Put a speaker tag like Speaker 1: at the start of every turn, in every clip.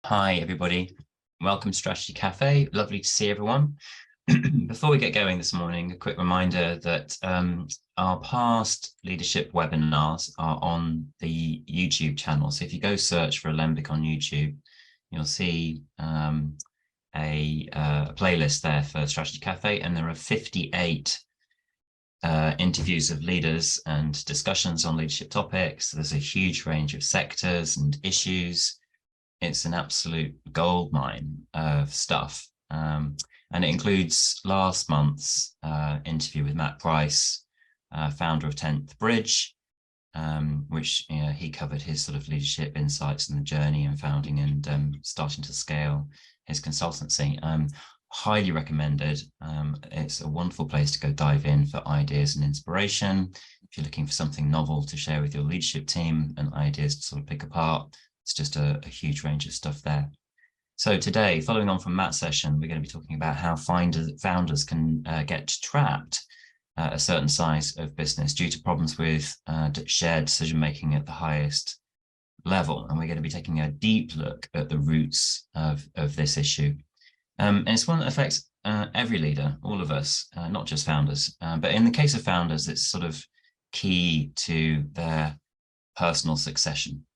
Speaker 1: Hi, everybody. Welcome to Strategy Cafe. Lovely to see everyone. Before we get going this morning, a quick reminder that our past leadership webinars are on the YouTube channel. So if you go search for Alembic on YouTube, you'll see a playlist there for Strategy Cafe, and there are 58 interviews of leaders and discussions on leadership topics. There's a huge range of sectors and issues. It's an absolute goldmine of stuff. And it includes last month's interview with Matt Price, founder of 10th Bridge, which he covered his sort of leadership insights and the journey and founding and starting to scale his consultancy. Highly recommended. It's a wonderful place to go dive in for ideas and inspiration. If you're looking for something novel to share with your leadership team and ideas to sort of pick apart, it's just a huge range of stuff there. So today, following on from Matt's session, we're going to be talking about how founders can get trapped at a certain size of business due to problems with shared decision-making at the highest level. And we're going to be taking a deep look at the roots of this issue. And it's one that affects every leader, all of us, not just founders. But in the case of founders, it's sort of key to their personal succession.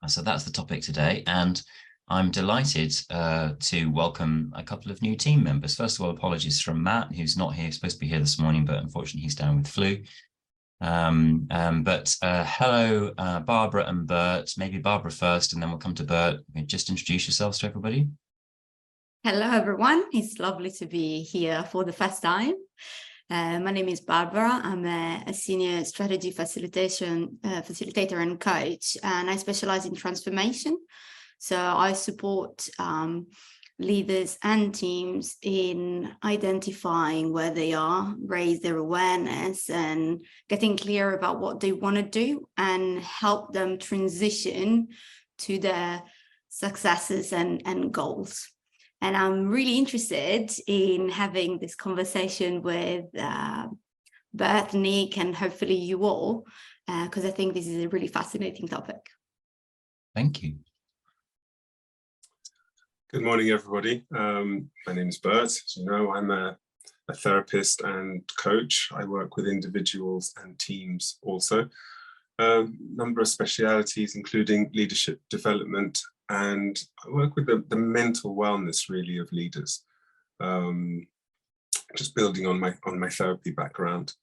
Speaker 1: So that's the topic today, and I'm delighted to welcome a couple of new team members. First of all, apologies from Matt, who's not here, supposed to be here this morning, but unfortunately he's down with flu. Hello, Barbara and Bert. Maybe Barbara first, and then we'll come to Bert. Just introduce yourselves to everybody.
Speaker 2: Hello, everyone. It's lovely to be here for the first time. My name is Barbara. I'm a senior strategy facilitator and coach, and I specialize in transformation. So I support leaders and teams in identifying where they are, raise their awareness, and getting clear about what they want to do, and help them transition to their successes and goals. And I'm really interested in having this conversation with Bert, Nick, and hopefully you all, because I think this is a really fascinating topic.
Speaker 1: Thank you.
Speaker 3: Good morning, everybody. My name is Bert. As you know, I'm a therapist and coach. I work with individuals and teams also. A number of specialities, including leadership development, and I work with the mental wellness, really, of leaders. Just building on my therapy background.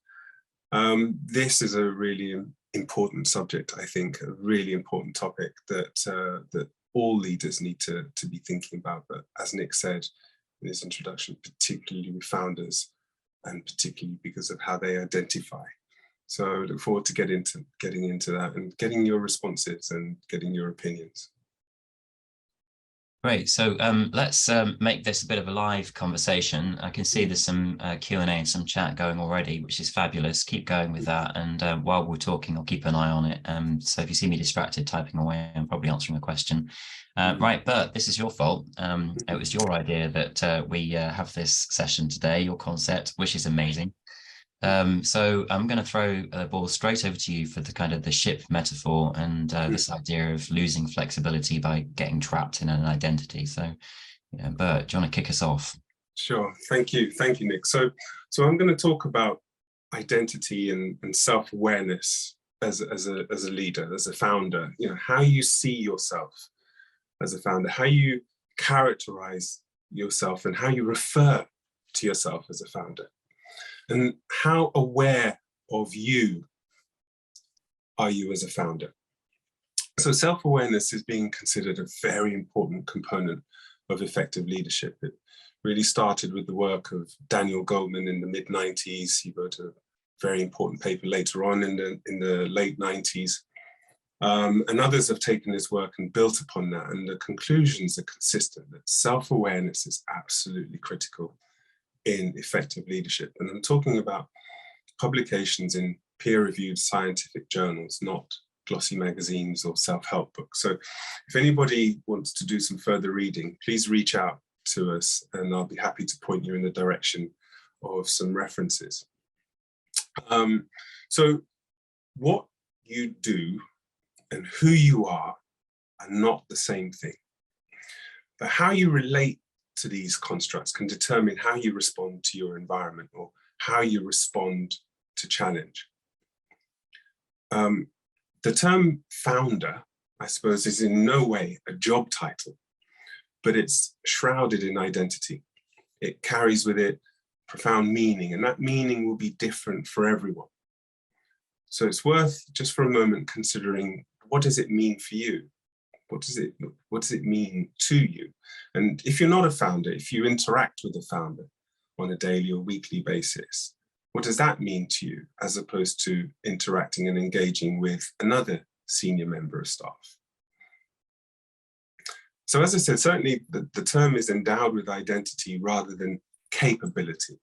Speaker 3: This is a really important subject, I think, a really important topic that all leaders need to be thinking about. But as Nick said in his introduction, particularly with founders, and particularly because of how they identify. So I look forward to getting into that and getting your responses and getting your opinions.
Speaker 1: Great. So let's make this a bit of a live conversation. I can see there's some Q&A and some chat going already, which is fabulous. Keep going with that. And while we're talking, I'll keep an eye on it. So if you see me distracted typing away, I'm probably answering a question. Right, Bert, this is your fault. It was your idea that we have this session today, your concept, which is amazing. So I'm going to throw the ball straight over to you for the kind of the ship metaphor and this idea of losing flexibility by getting trapped in an identity. So, Bert, do you want to kick us off?
Speaker 3: Sure. Thank you, Nick. So I'm going to talk about identity and self-awareness as a leader, as a founder. How you see yourself as a founder, how you characterize yourself, and how you refer to yourself as a founder. And how aware of you are you as a founder? So self-awareness is being considered a very important component of effective leadership. It really started with the work of Daniel Goleman in the mid-90s. He wrote a very important paper later on in the late 90s. And others have taken his work and built upon that. And the conclusions are consistent, that self-awareness is absolutely critical in effective leadership. And I'm talking about publications in peer-reviewed scientific journals, not glossy magazines or self-help books. So if anybody wants to do some further reading, please reach out to us and I'll be happy to point you in the direction of some references. So what you do and who you are not the same thing. But how you relate to these constructs can determine how you respond to your environment or how you respond to challenge. The term founder, I suppose, is in no way a job title, but it's shrouded in identity. It carries with it profound meaning, and that meaning will be different for everyone. So it's worth just for a moment considering, what does it mean for you? What does it mean to you? And if you're not a founder, if you interact with a founder on a daily or weekly basis, what does that mean to you, as opposed to interacting and engaging with another senior member of staff? So as I said, certainly the term is endowed with identity rather than capability.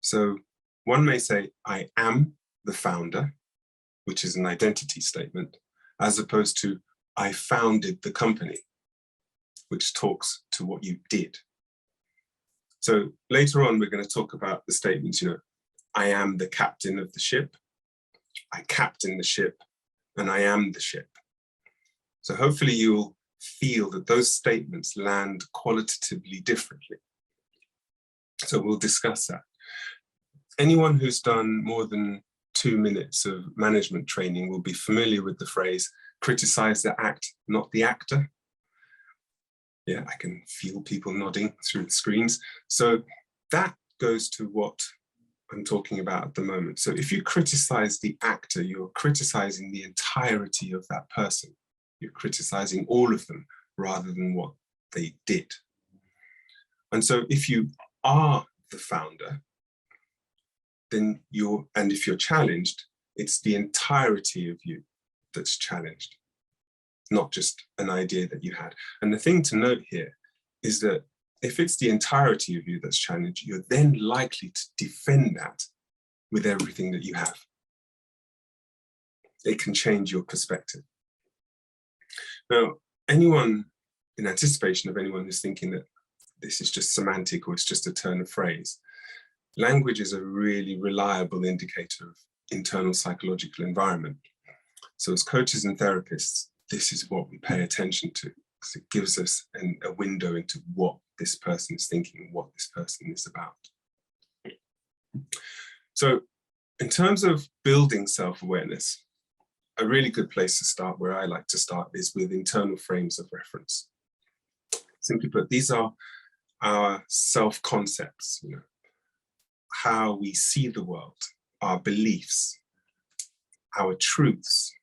Speaker 3: So one may say, I am the founder, which is an identity statement, as opposed to I founded the company, which talks to what you did. So later on, we're going to talk about the statements, I am the captain of the ship, I captain the ship, and I am the ship. So hopefully you'll feel that those statements land qualitatively differently. So we'll discuss that. Anyone who's done more than 2 minutes of management training will be familiar with the phrase, criticize the act, not the actor. Yeah, I can feel people nodding through the screens. So that goes to what I'm talking about at the moment. So if you criticize the actor, you're criticizing the entirety of that person. You're criticizing all of them rather than what they did. And so if you are the founder, then if you're challenged, it's the entirety of you that's challenged, not just an idea that you had. And the thing to note here is that if it's the entirety of you that's challenged, you're then likely to defend that with everything that you have. It can change your perspective. Now, anyone, in anticipation of anyone who's thinking that this is just semantic or it's just a turn of phrase, language is a really reliable indicator of internal psychological environment. So as coaches and therapists, this is what we pay attention to, because it gives us a window into what this person is thinking and what this person is about. So in terms of building self-awareness, a really good place to start, where I like to start, is with internal frames of reference. Simply put, these are our self-concepts, how we see the world, our beliefs, our truths,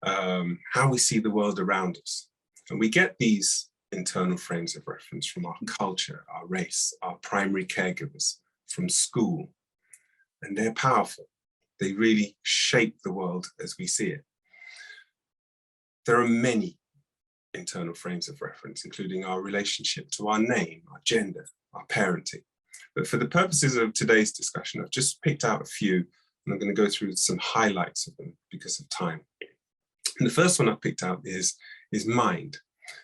Speaker 3: how we see the world around us. And we get these internal frames of reference from our culture, our race, our primary caregivers, from school, and they're powerful. They really shape the world as we see it. There are many internal frames of reference, including our relationship to our name, our gender, our parenting. But for the purposes of today's discussion, I've just picked out a few, and I'm going to go through some highlights of them because of time. And the first one I've picked out is mind.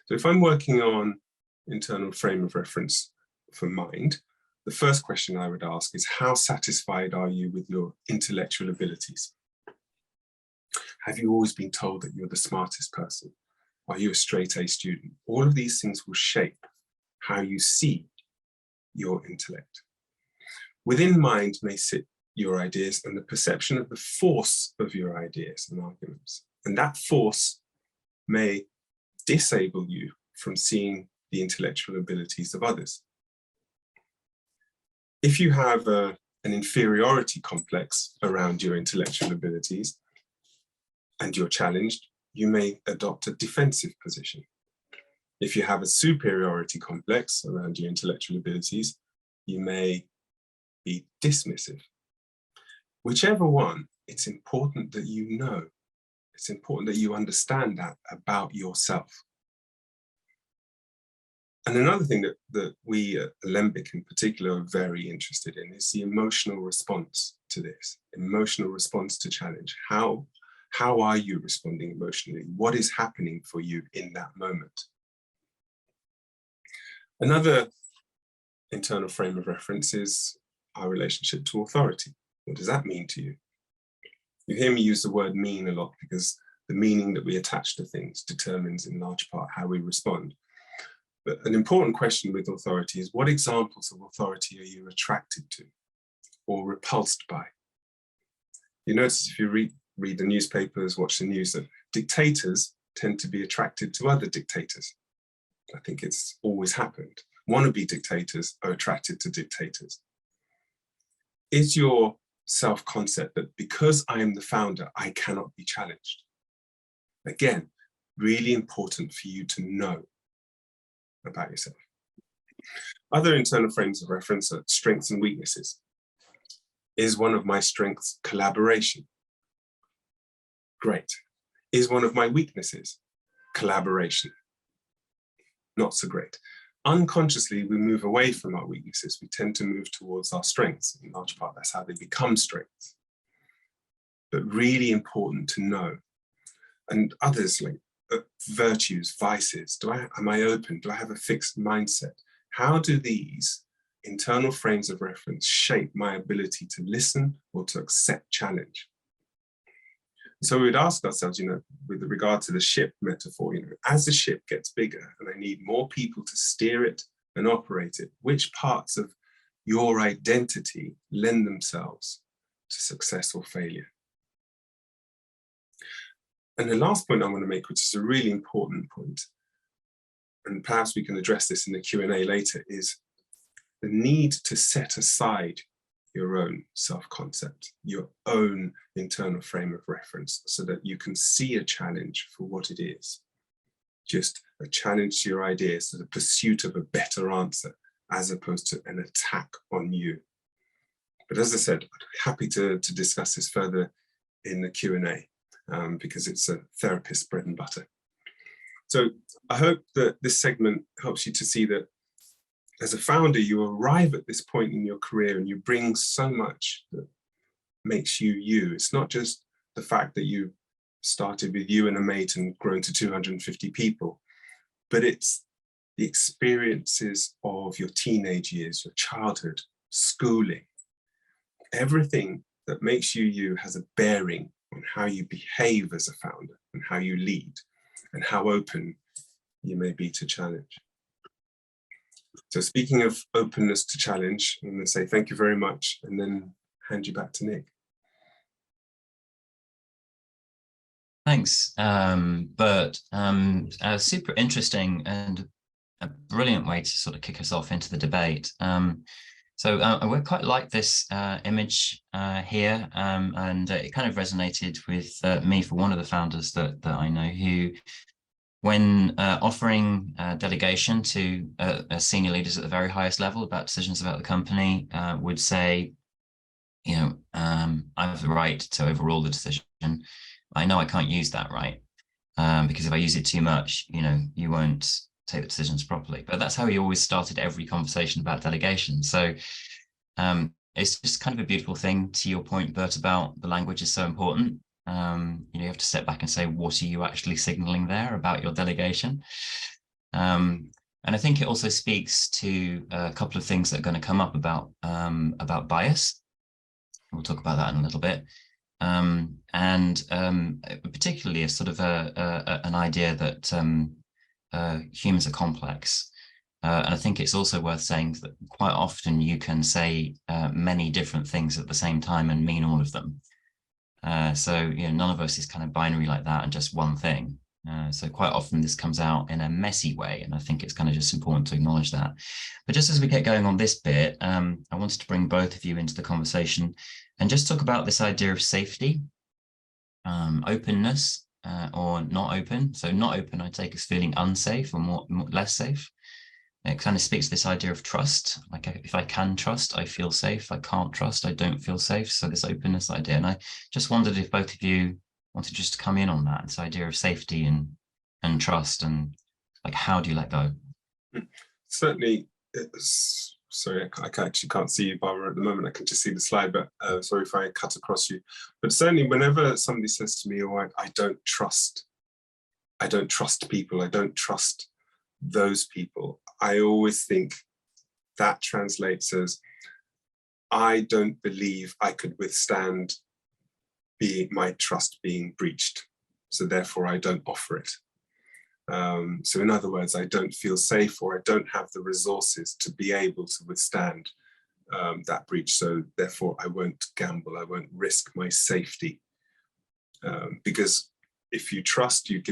Speaker 3: So if I'm working on internal frame of reference for mind, the first question I would ask is, how satisfied are you with your intellectual abilities? Have you always been told that you're the smartest person? Are you a straight A student? All of these things will shape how you see your intellect. Within mind may sit your ideas and the perception of the force of your ideas and arguments. And that force may disable you from seeing the intellectual abilities of others. If you have an inferiority complex around your intellectual abilities and you're challenged, you may adopt a defensive position. If you have a superiority complex around your intellectual abilities, you may be dismissive. Whichever one, it's important that you know. It's important that you understand that about yourself. And another thing that we at Alembic in particular are very interested in is the emotional response to this, emotional response to challenge. How are you responding emotionally? What is happening for you in that moment? Another internal frame of reference is our relationship to authority. What does that mean to you? You hear me use the word mean a lot because the meaning that we attach to things determines in large part how we respond. But an important question with authority is, what examples of authority are you attracted to or repulsed by? You notice if you read the newspapers, watch the news, that dictators tend to be attracted to other dictators. I think it's always happened. Wannabe dictators are attracted to dictators. Is your self-concept that because I am the founder, I cannot be challenged? Again, really important for you to know about yourself. Other internal frames of reference are strengths and weaknesses. Is one of my strengths collaboration? Great. Is one of my weaknesses collaboration? Not so great. Unconsciously, we move away from our weaknesses. We tend to move towards our strengths. In large part, that's how they become strengths. But really important to know. And others, like virtues, vices. Am I open? Do I have a fixed mindset? How do these internal frames of reference shape my ability to listen or to accept challenge? So we would ask ourselves, with regard to the ship metaphor, as the ship gets bigger and I need more people to steer it and operate it, which parts of your identity lend themselves to success or failure? And the last point I want to make, which is a really important point, and perhaps we can address this in the Q&A later, is the need to set aside your own self-concept, your own internal frame of reference, so that you can see a challenge for what it is. Just a challenge to your ideas, to the pursuit of a better answer, as opposed to an attack on you. But as I said, I'm happy to discuss this further in the Q&A, because it's a therapist's bread and butter. So I hope that this segment helps you to see that as a founder, you arrive at this point in your career and you bring so much that makes you you. It's not just the fact that you started with you and a mate and grown to 250 people, but it's the experiences of your teenage years, your childhood, schooling. Everything that makes you you has a bearing on how you behave as a founder and how you lead and how open you may be to challenge. So speaking of openness to challenge, I'm going to say thank you very much and then hand you back to Nick.
Speaker 1: Thanks, Bert. Super interesting and a brilliant way to sort of kick us off into the debate. So I quite like this image here, and it kind of resonated with me for one of the founders that I know, who, when offering delegation to senior leaders at the very highest level about decisions about the company, would say, I have the right to overrule the decision. I know I can't use that right, because if I use it too much, you won't take the decisions properly. But that's how he always started every conversation about delegation. So it's just kind of a beautiful thing, to your point, Bert, about the language is so important. You have to step back and say, what are you actually signaling there about your delegation? And I think it also speaks to a couple of things that are going to come up about bias. We'll talk about that in a little bit. And particularly a sort of an idea that humans are complex. And I think it's also worth saying that quite often you can say many different things at the same time and mean all of them. So none of us is kind of binary like that and just one thing. So quite often this comes out in a messy way, and I think it's kind of just important to acknowledge that. But just as we get going on this bit, I wanted to bring both of you into the conversation and just talk about this idea of safety, openness, or not open. So not open, I take as feeling unsafe or more less safe. It kind of speaks to this idea of trust. Like, if I can trust, I feel safe. If I can't trust, I don't feel safe. So this openness idea. And I just wondered if both of you wanted just to come in on that, this idea of safety and trust, and like, how do you let go?
Speaker 3: Certainly, sorry, I actually can't see you, Barbara, at the moment. I can just see the slide, but sorry if I cut across you. But certainly whenever somebody says to me, oh, I don't trust people, I don't trust those people, I always think that translates as, I don't believe I could withstand my trust being breached. so therefore I don't offer it. So in other words, I don't feel safe, or I don't have the resources to be able to withstand that breach. So therefore I won't gamble, I won't risk my safety. Because if you trust, you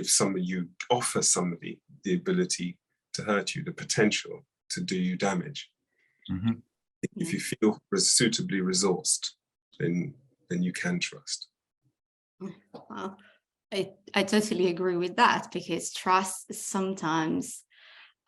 Speaker 3: offer somebody the ability to hurt you, the potential to do you damage.
Speaker 1: Mm-hmm.
Speaker 3: If you feel suitably resourced, then you can trust.
Speaker 2: Well, I totally agree with that, because trust sometimes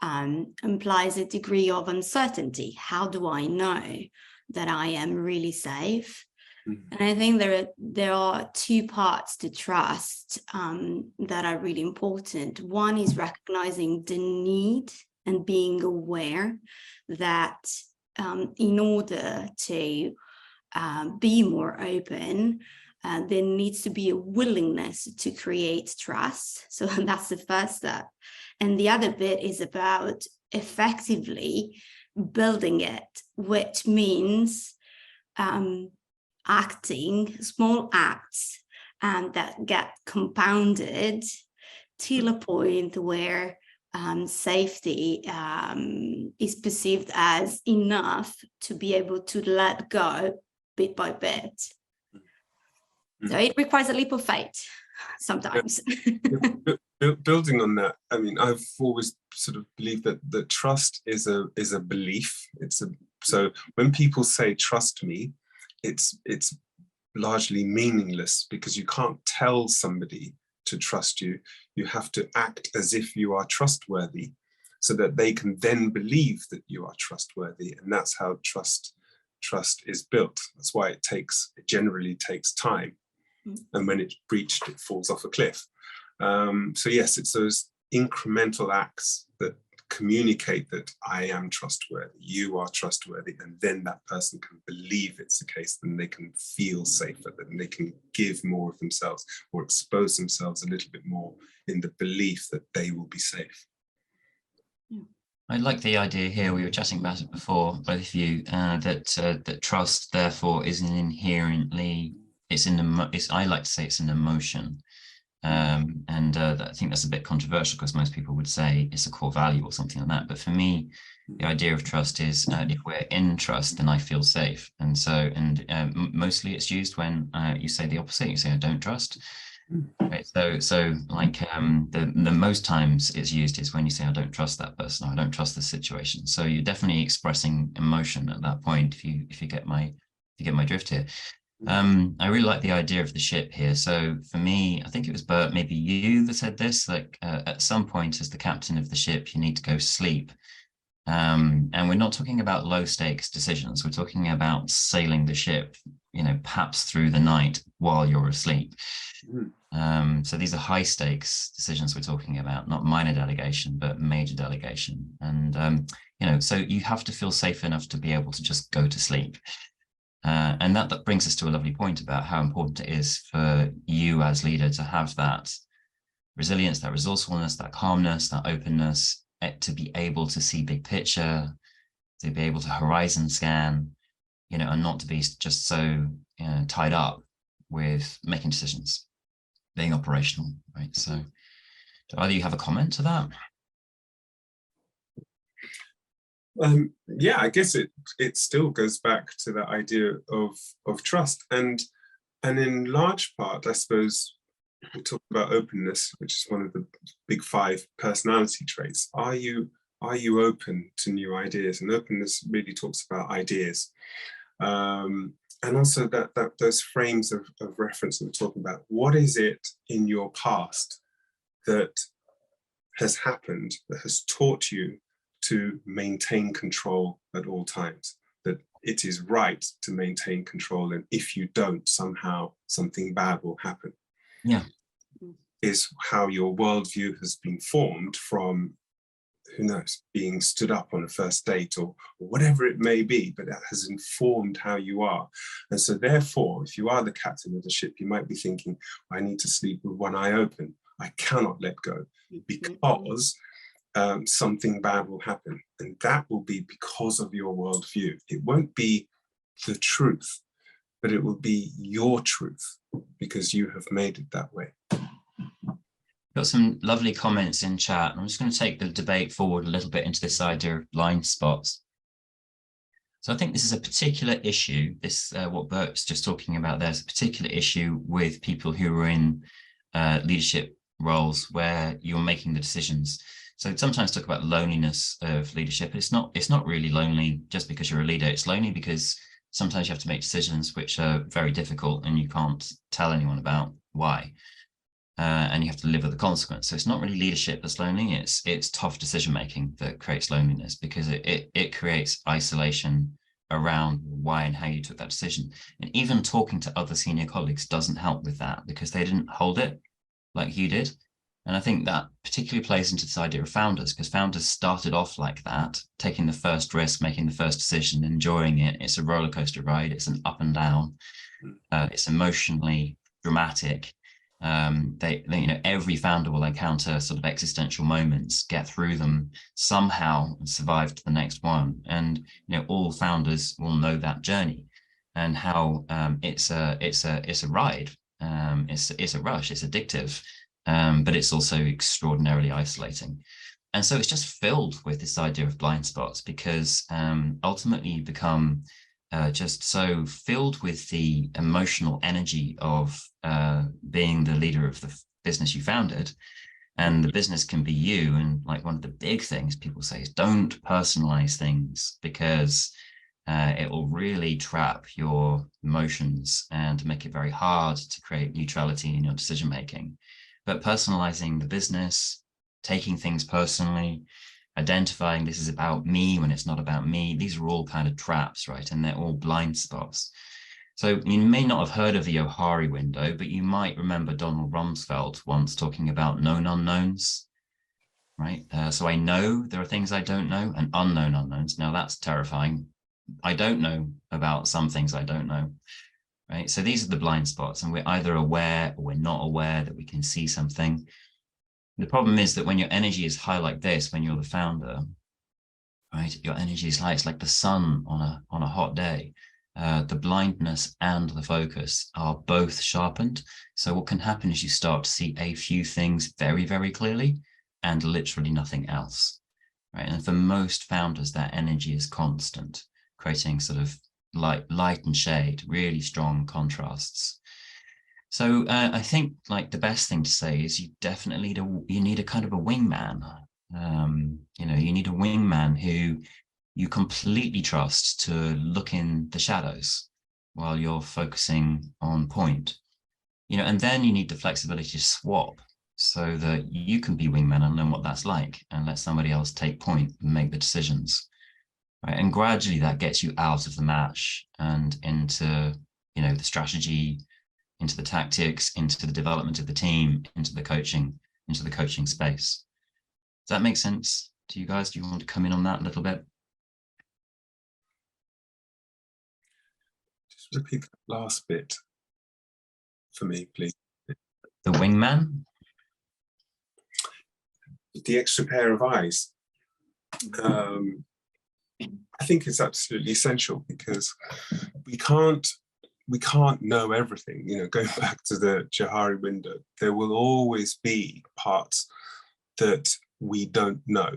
Speaker 2: implies a degree of uncertainty. How do I know that I am really safe? And I think there are two parts to trust that are really important. One is recognizing the need and being aware that in order to be more open, there needs to be a willingness to create trust. So that's the first step. And the other bit is about effectively building it, which means acting, small acts that get compounded till a point where safety is perceived as enough to be able to let go bit by bit. So it requires a leap of faith sometimes.
Speaker 3: Building on that, I mean, I've always sort of believed that trust is a belief. So when people say trust me, it's largely meaningless, because you can't tell somebody to trust you. You have to act as if you are trustworthy, so that they can then believe that you are trustworthy. And that's how trust is built. That's why it generally takes time. And when it's breached, it falls off a cliff. So yes, it's those incremental acts that communicate that I am trustworthy, you are trustworthy, and then that person can believe it's the case, then they can feel safer, then they can give more of themselves or expose themselves a little bit more in the belief that they will be safe.
Speaker 1: I like the idea here, we were chatting about it before, both of you, that trust therefore isn't inherently, I like to say it's an emotion. I think that's a bit controversial, because most people would say it's a core value or something like that. But for me, the idea of trust is if we're in trust, then I feel safe. And so, mostly it's used when you say the opposite. You say I don't trust. Right. So like the most times it's used is when you say I don't trust that person, or I don't trust the situation. So you're definitely expressing emotion at that point. If you get my drift here. I really like the idea of the ship here. So for me, I think it was Bert, maybe you, that said this, like at some point as the captain of the ship, you need to go sleep. And we're not talking about low stakes decisions. We're talking about sailing the ship, perhaps through the night while you're asleep. So these are high stakes decisions we're talking about, not minor delegation, but major delegation. And, so you have to feel safe enough to be able to just go to sleep. And that brings us to a lovely point about how important it is for you as leader to have that resilience, that resourcefulness, that calmness, that openness, to be able to see big picture, to be able to horizon scan, and not to be just so tied up with making decisions, being operational, right? So do either you have a comment to that?
Speaker 3: Yeah, I guess it still goes back to that idea of trust, and in large part, I suppose, we talk about openness, which is one of the big 5 personality traits. Are you open to new ideas? And openness really talks about ideas, and also that those frames of reference that we're talking about. What is it in your past that has happened that has taught you to maintain control at all times, that it is right to maintain control, and if you don't, somehow something bad will happen?
Speaker 1: Yeah.
Speaker 3: Is how your worldview has been formed from, who knows, being stood up on a first date or whatever it may be, but that has informed how you are. And so therefore, if you are the captain of the ship, you might be thinking, I need to sleep with one eye open. I cannot let go, because something bad will happen, and that will be because of your worldview. It won't be the truth, but it will be your truth, because you have made it that way.
Speaker 1: Got some lovely comments in chat. I'm just going to take the debate forward a little bit into this idea of blind spots. So I think this is a particular issue. This what Bert's just talking about. There's a particular issue with people who are in leadership roles where you're making the decisions. So sometimes talk about loneliness of leadership. It's not really lonely just because you're a leader. It's lonely because sometimes you have to make decisions which are very difficult and you can't tell anyone about why. And you have to live with the consequence. So it's not really leadership that's lonely. It's tough decision making that creates loneliness, because it creates isolation around why and how you took that decision. And even talking to other senior colleagues doesn't help with that, because they didn't hold it like you did. And I think that particularly plays into this idea of founders, because founders started off like that, taking the first risk, making the first decision, enjoying it. It's a roller coaster ride. It's an up and down. It's emotionally dramatic. They every founder will encounter sort of existential moments, get through them somehow and survive to the next one. And all founders will know that journey and how it's a ride. It's a rush. It's addictive, but it's also extraordinarily isolating. And so it's just filled with this idea of blind spots, because ultimately you become just so filled with the emotional energy of being the leader of the business you founded, and the business can be you. And like, one of the big things people say is don't personalize things, because it will really trap your emotions and make it very hard to create neutrality in your decision making. But personalizing the business, taking things personally, identifying this is about me when it's not about me, these are all kind of traps, right? And they're all blind spots. So you may not have heard of the Johari window, but you might remember Donald Rumsfeld once talking about known unknowns, right? So I know there are things I don't know, and unknown unknowns. Now that's terrifying. I don't know about some things I don't know, right? So these are the blind spots, and we're either aware or we're not aware that we can see something. The problem is that when your energy is high like this, when you're the founder, right, your energy is high. It's like the sun on a hot day. The blindness and the focus are both sharpened. So what can happen is you start to see a few things very, very clearly and literally nothing else, right? And for most founders, that energy is constant, creating sort of light and shade, really strong contrasts. So I think like the best thing to say is you definitely need a kind of a wingman. You need a wingman who you completely trust to look in the shadows while you're focusing on point. And then you need the flexibility to swap so that you can be wingman and learn what that's like, and let somebody else take point and make the decisions. Right? And gradually that gets you out of the match and into, the strategy, into the tactics, into the development of the team, into the coaching space. Does that make sense to you guys? Do you want to come in on that a little bit?
Speaker 3: Just repeat that last bit for me, please.
Speaker 1: The wingman?
Speaker 3: The extra pair of eyes. I think it's absolutely essential, because we can't know everything. Going back to the Johari window, there will always be parts that we don't know.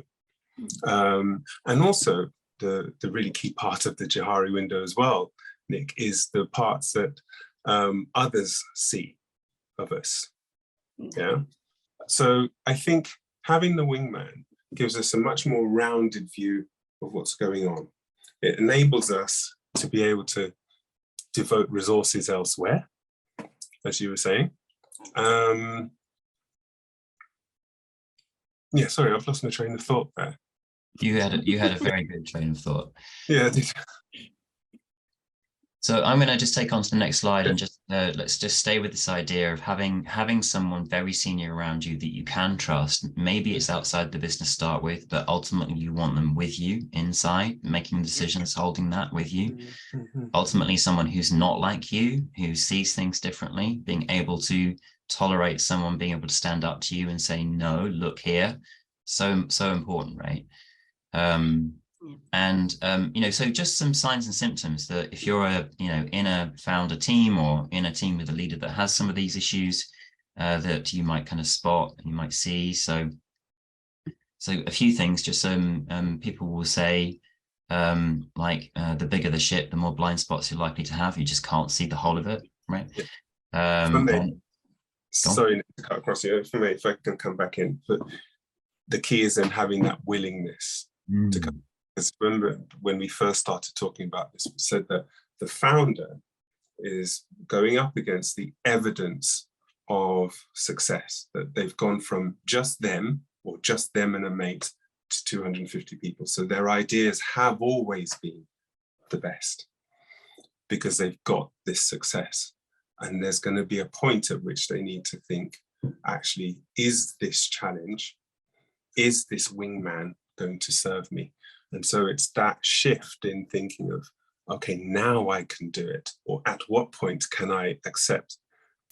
Speaker 3: And also the really key part of the Johari window as well, Nick, is the parts that others see of us. Yeah. So I think having the wingman gives us a much more rounded view of what's going on. It enables us to be able to devote resources elsewhere, as you were saying. Yeah, sorry, I've lost my train of thought there.
Speaker 1: You had a very good train of thought.
Speaker 3: Yeah, I did.
Speaker 1: So I'm going to just take on to the next slide, and just let's just stay with this idea of having someone very senior around you that you can trust. Maybe it's outside the business to start with, but ultimately you want them with you inside, making decisions, holding that with you. Ultimately, someone who's not like you, who sees things differently, being able to tolerate someone being able to stand up to you and say, no, look here. So important, right? So just some signs and symptoms that if you're in a founder team or in a team with a leader that has some of these issues, that you might kind of spot and you might see. So a few things, just people will say, the bigger the ship, the more blind spots you're likely to have. You just can't see the whole of it, right?
Speaker 3: Yeah. For me, sorry to cut across you. For me, if I can come back in, but the key is in having that willingness to come. Because remember, when we first started talking about this, we said that the founder is going up against the evidence of success, that they've gone from just them or just them and a mate to 250 people. So their ideas have always been the best because they've got this success. And there's going to be a point at which they need to think, actually, is this challenge, is this wingman going to serve me? And so it's that shift in thinking of, okay, now I can do it, or at what point can I accept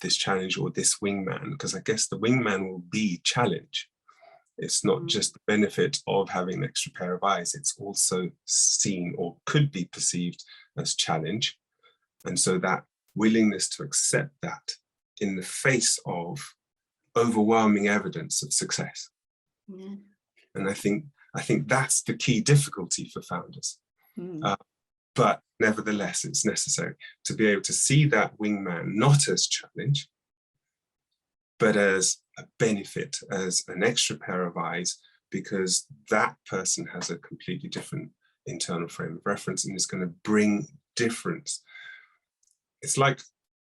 Speaker 3: this challenge or this wingman? Because I guess the wingman will be challenge. It's not just the benefit of having an extra pair of eyes, it's also seen or could be perceived as challenge. And so that willingness to accept that in the face of overwhelming evidence of success.
Speaker 2: Yeah.
Speaker 3: And I think that's the key difficulty for founders. But nevertheless, it's necessary to be able to see that wingman not as challenge, but as a benefit, as an extra pair of eyes, because that person has a completely different internal frame of reference and is going to bring difference. It's like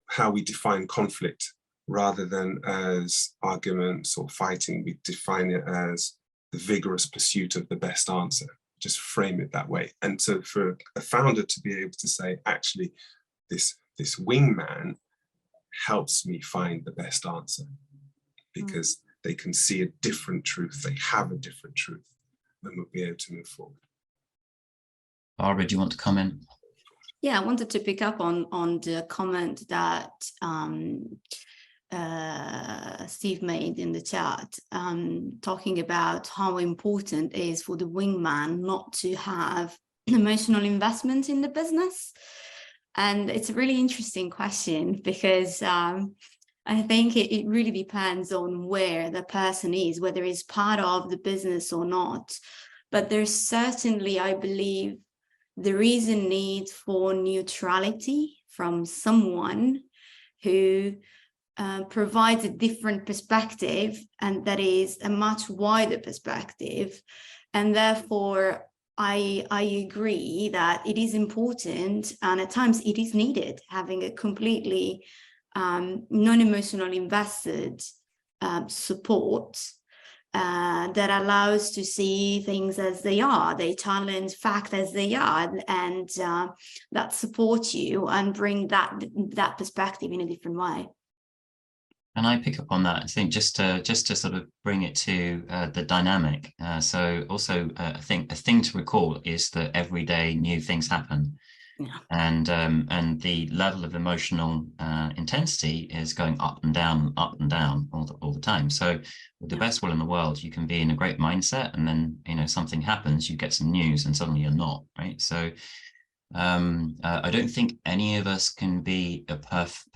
Speaker 3: how we define conflict rather than as arguments or fighting. We define it as the vigorous pursuit of the best answer. Just frame it that way. And so for a founder to be able to say, actually, this wingman helps me find the best answer because they can see a different truth. They have a different truth and we'll be able to move forward.
Speaker 1: Barbara, do you want to comment?
Speaker 2: Yeah, I wanted to pick up on the comment that Steve made in the chat, talking about how important it is for the wingman not to have emotional investment in the business. And it's a really interesting question because I think it really depends on where the person is, whether it's part of the business or not. But there's certainly, I believe, there is a need for neutrality from someone who provides a different perspective, and that is a much wider perspective. And therefore, I agree that it is important, and at times it is needed, having a completely non-emotional invested support that allows to see things as they are. They challenge fact as they are, and that support you and bring that perspective in a different way.
Speaker 1: And I pick up on that. I think just to sort of bring it to the dynamic. So also, I think a thing to recall is that every day new things happen, and the level of emotional intensity is going up and down all the time. So with the best will in the world, you can be in a great mindset, and then something happens, you get some news, and suddenly you're not, right? So I don't think any of us can be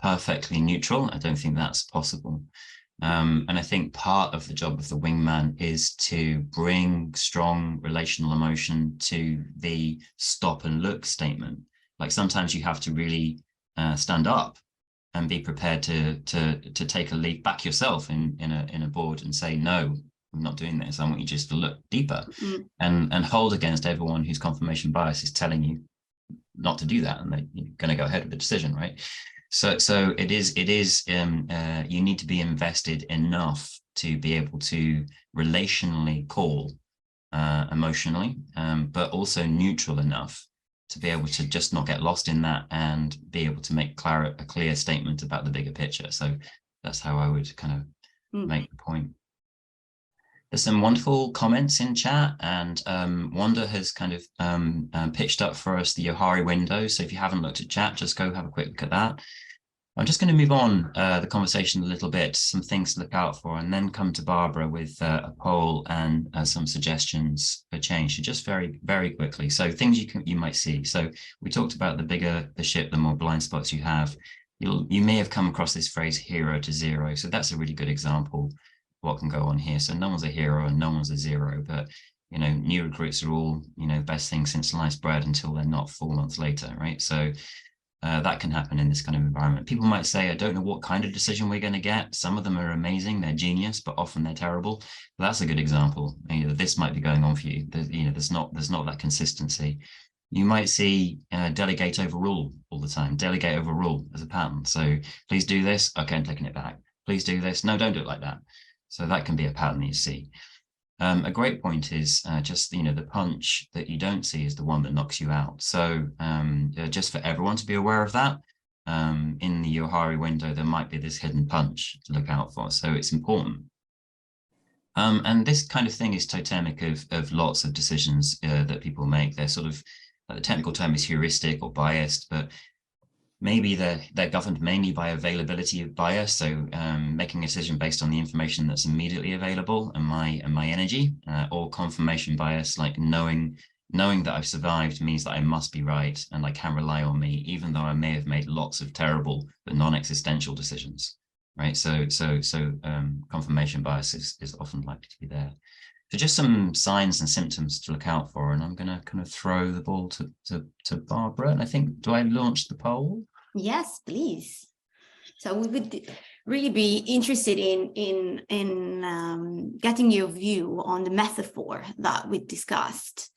Speaker 1: perfectly neutral. I don't think that's possible. And I think part of the job of the wingman is to bring strong relational emotion to the stop and look statement. Like sometimes you have to really stand up and be prepared to take a leap back yourself in a board and say, no, I'm not doing this. I want you just to look deeper and hold against everyone whose confirmation bias is telling you not to do that, and you're going to go ahead with the decision, right? So it is you need to be invested enough to be able to relationally call emotionally, but also neutral enough to be able to just not get lost in that and be able to make a clear statement about the bigger picture. So that's how I would kind of make the point. There's some wonderful comments in chat, and Wanda has kind of pitched up for us the Yohari window. So if you haven't looked at chat, just go have a quick look at that. I'm just going to move on the conversation a little bit, some things to look out for, and then come to Barbara with a poll and some suggestions for change. So just very, very quickly. So things you might see. So we talked about the bigger the ship, the more blind spots you have. you may have come across this phrase hero to zero. So that's a really good example of what can go on here. So no one's a hero and no one's a zero, but new recruits are all, best thing since sliced bread until they're not 4 months later, right? So that can happen in this kind of environment. People might say, I don't know what kind of decision we're going to get. Some of them are amazing, they're genius, but often they're terrible. But that's a good example. This might be going on for you. There's not that consistency. You might see delegate overrule all the time. Delegate overrule as a pattern. So please do this. Okay, I'm taking it back. Please do this. No, don't do it like that. So that can be a pattern that you see. A great point is just, the punch that you don't see is the one that knocks you out. So just for everyone to be aware of that, in the Johari window, there might be this hidden punch to look out for. So it's important. And this kind of thing is totemic of lots of decisions that people make. They're sort of, the technical term is heuristic or biased, but maybe they're governed mainly by availability of bias. So making a decision based on the information that's immediately available and my energy, or confirmation bias, like knowing that I've survived means that I must be right and I can rely on me, even though I may have made lots of terrible but non-existential decisions, right? So confirmation bias is often likely to be there. So just some signs and symptoms to look out for, and I'm going to kind of throw the ball to Barbara. And I think, do I launch the poll?
Speaker 2: Yes, please. So we would really be interested in getting your view on the metaphor that we discussed,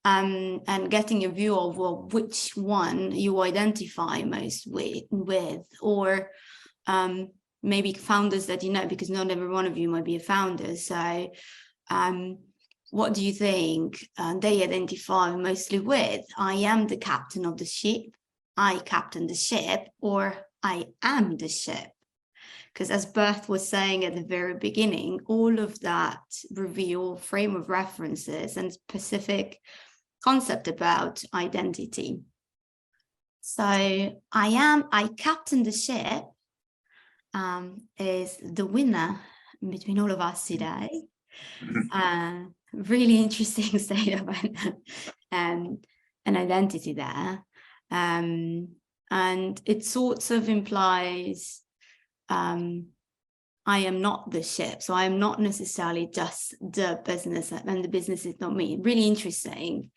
Speaker 2: and getting a view of which one you identify most with, or maybe founders that because not every one of you might be a founder. So what do you think they identify mostly with? I am the captain of the ship, I captain the ship, or I am the ship. Because as Bert was saying at the very beginning, all of that reveal frame of references and specific concept about identity. So I captain the ship is the winner between all of us today. Really interesting state of an identity there. And it sort of implies I am not the ship, so I am not necessarily just the business, and the business is not me. Really interesting.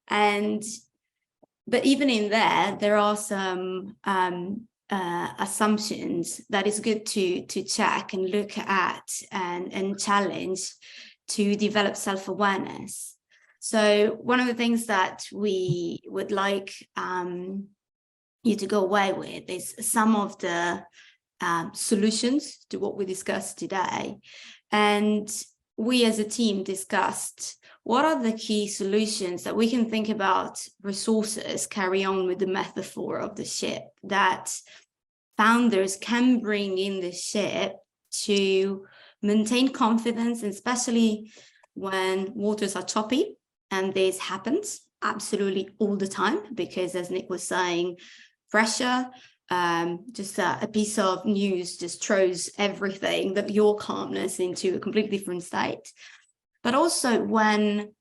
Speaker 2: But even in there are some assumptions that is good to check and look at and challenge to develop self-awareness. So one of the things that we would like you to go away with is some of the solutions to what we discussed today. And we as a team discussed what are the key solutions that we can think about resources, carry on with the metaphor of the ship, that founders can bring in the ship to maintain confidence, especially when waters are choppy, and this happens absolutely all the time, because as Nick was saying, pressure, just a piece of news just throws everything, that your calmness, into a completely different state. But also when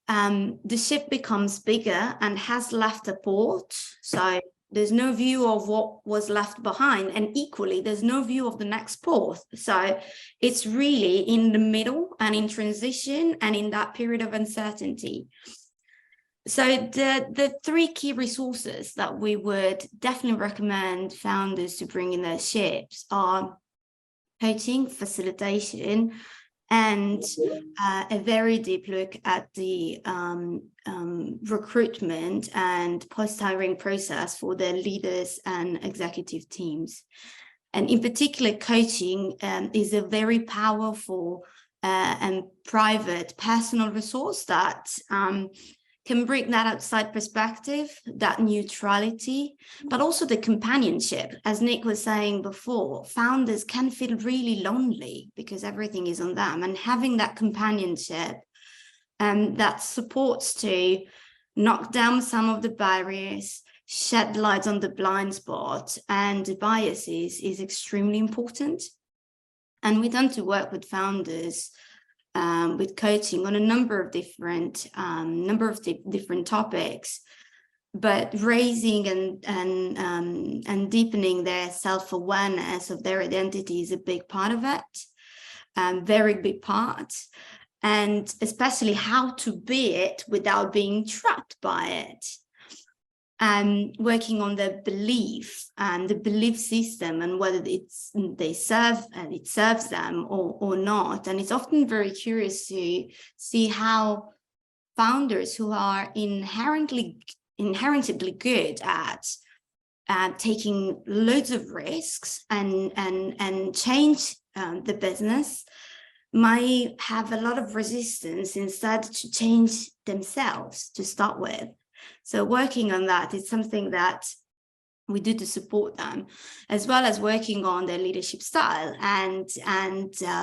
Speaker 2: the ship becomes bigger and has left a port, so there's no view of what was left behind, and equally there's no view of the next port. So it's really in the middle and in transition and in that period of uncertainty. So the three key resources that we would definitely recommend founders to bring in their ships are coaching, facilitation, and a very deep look at the recruitment and post-hiring process for their leaders and executive teams. And in particular, coaching is a very powerful and private personal resource that can bring that outside perspective, that neutrality, but also the companionship. As Nick was saying before, founders can feel really lonely because everything is on them, and having that companionship that supports to knock down some of the barriers, shed light on the blind spot and the biases is extremely important. And we tend to work with founders with coaching on a number of different topics. but raising and deepening their self-awareness of their identity is a big part of it, very big part, and especially how to be it without being trapped by it. Working on the belief and the belief system and whether it serves them or not. And it's often very curious to see how founders who are inherently good at taking loads of risks and change the business might have a lot of resistance instead to change themselves to start with. So working on that is something that we do to support them, as well as working on their leadership style. And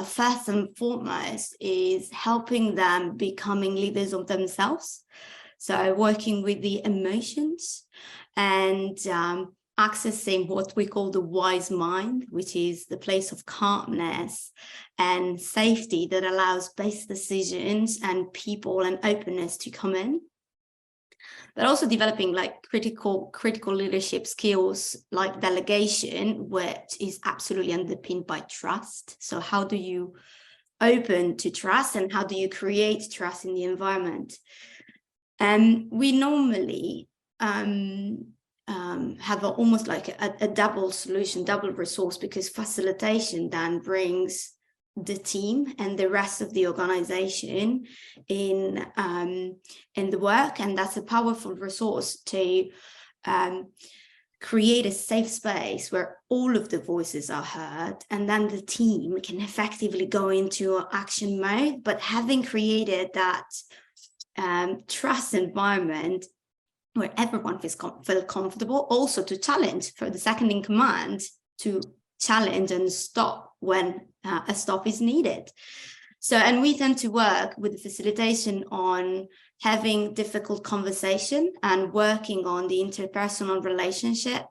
Speaker 2: first and foremost is helping them becoming leaders of themselves. So working with the emotions and accessing what we call the wise mind, which is the place of calmness and safety that allows best decisions and people and openness to come in. But also developing like critical leadership skills like delegation, which is absolutely underpinned by trust. So how do you open to trust and how do you create trust in the environment? We normally have almost like a double solution, double resource, because facilitation then brings the team and the rest of the organization in the work, and that's a powerful resource to create a safe space where all of the voices are heard, and then the team can effectively go into action mode. But having created that trust environment where everyone feels comfortable, also to challenge for the second in command to challenge and stop when a stop is needed. So, and we tend to work with the facilitation on having difficult conversation and working on the interpersonal relationship,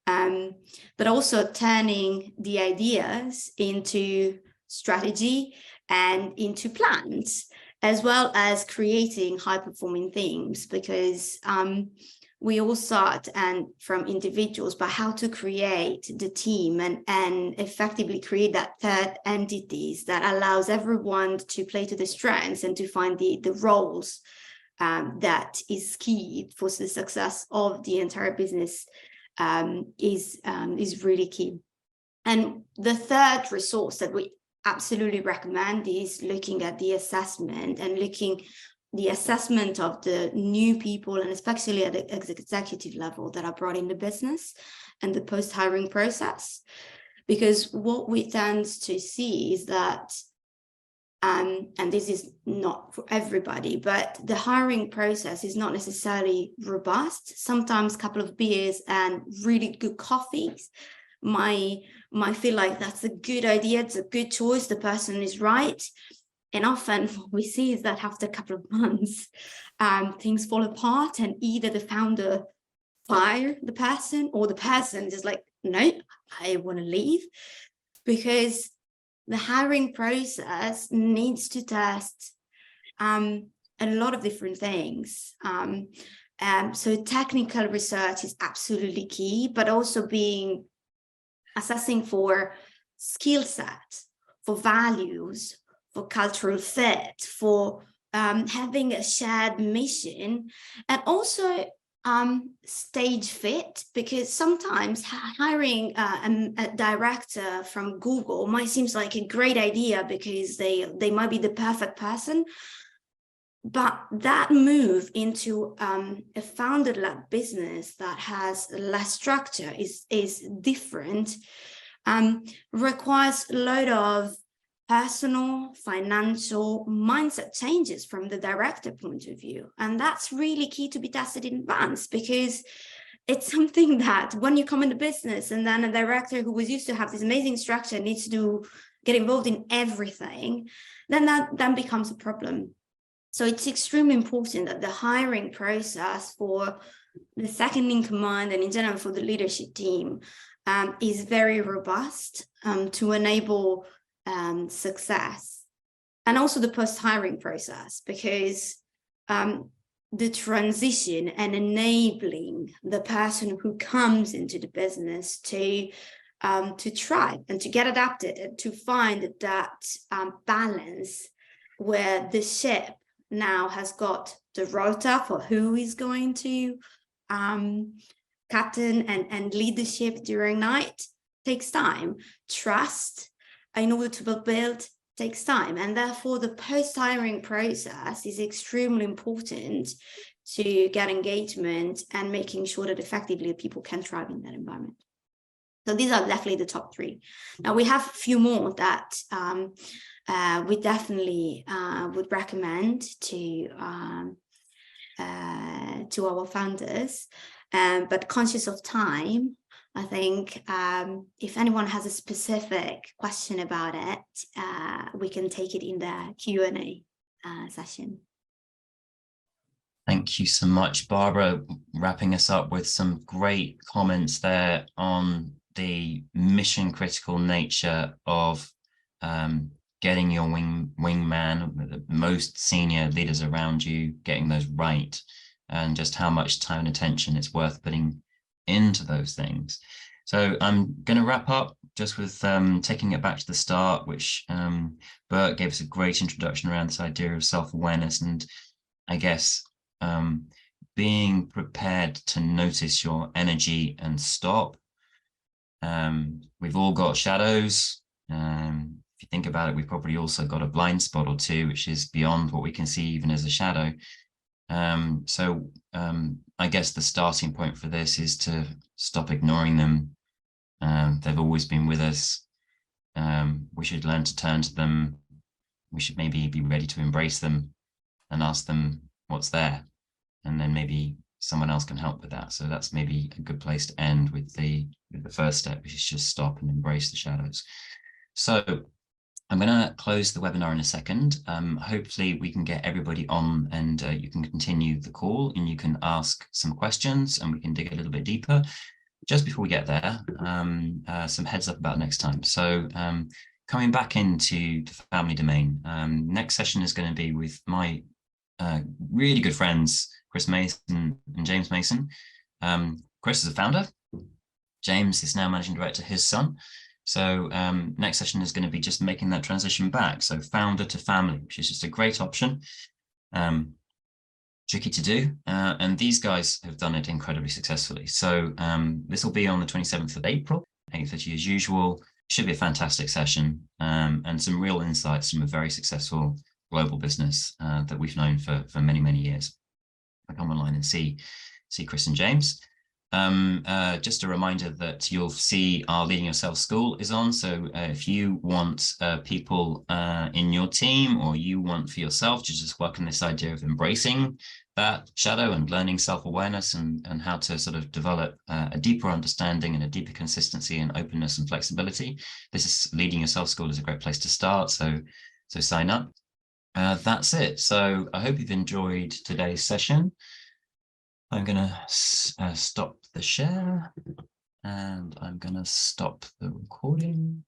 Speaker 2: but also turning the ideas into strategy and into plans, as well as creating high-performing teams, because we all start from individuals, but how to create the team and effectively create that third entities that allows everyone to play to the strengths and to find the roles that is key for the success of the entire business is really key. And the third resource that we absolutely recommend is looking at the assessment and the assessment of the new people, and especially at the executive level that are brought in the business, and the post-hiring process. Because what we tend to see is that, and this is not for everybody, but the hiring process is not necessarily robust. Sometimes a couple of beers and really good coffees might feel like that's a good idea, it's a good choice, the person is right. And often what we see is that after a couple of months, things fall apart, and either the founder fire the person, or the person is like, no, I want to leave, because the hiring process needs to test a lot of different things. So technical research is absolutely key, but also assessing for skill set, for values, for cultural fit, for having a shared mission, and also stage fit, because sometimes hiring a director from Google might seem like a great idea because they might be the perfect person, but that move into a founder-led business that has less structure is different, requires a lot of personal, financial, mindset changes from the director point of view. And that's really key to be tested in advance, because it's something that when you come into business and then a director who was used to have this amazing structure needs to get involved in everything, then that becomes a problem. So it's extremely important that the hiring process for the second in command and in general for the leadership team is very robust to enable success. And also the post-hiring process, because the transition and enabling the person who comes into the business to thrive and to get adapted and to find that balance where the ship now has got the rota for who is going to captain and lead the ship during night takes time. Trust in order to be built takes time, and therefore the post-hiring process is extremely important to get engagement and making sure that effectively people can thrive in that environment. So these are definitely the top three. Now we have a few more that we definitely would recommend to our founders, but conscious of time, I think if anyone has a specific question about it, we can take it in the Q&A session.
Speaker 1: Thank you so much, Barbara, wrapping us up with some great comments there on the mission critical nature of getting your wingman, the most senior leaders around you, getting those right, and just how much time and attention it's worth putting into those things. So I'm going to wrap up just with taking it back to the start, which Bert gave us a great introduction around this idea of self-awareness, and I guess being prepared to notice your energy and stop. We've all got shadows. If you think about it, we've probably also got a blind spot or two, which is beyond what we can see even as a shadow. So I guess the starting point for this is to stop ignoring them. They've always been with us. We should learn to turn to them. We should maybe be ready to embrace them and ask them what's there. And then maybe someone else can help with that. So that's maybe a good place to end with the first step, which is just stop and embrace the shadows. So I'm going to close the webinar in a second. Hopefully we can get everybody on, and you can continue the call and you can ask some questions and we can dig a little bit deeper. Just before we get there, some heads up about next time. So coming back into the family domain, next session is going to be with my really good friends, Chris Mason and James Mason. Chris is a founder. James is now managing director, his son. So next session is going to be just making that transition back. So founder to family, which is just a great option. Tricky to do. And these guys have done it incredibly successfully. So this will be on the 27th of April, 8:30 as usual. Should be a fantastic session and some real insights from a very successful global business that we've known for many, many years. I come online and see Chris and James. Just a reminder that you'll see our Leading Yourself School is on. So if you want people in your team, or you want for yourself to just work on this idea of embracing that shadow and learning self-awareness and how to sort of develop a deeper understanding and a deeper consistency and openness and flexibility, this is Leading Yourself School is a great place to start. So sign up. That's it. So I hope you've enjoyed today's session. I'm going to stop the share and I'm going to stop the recording.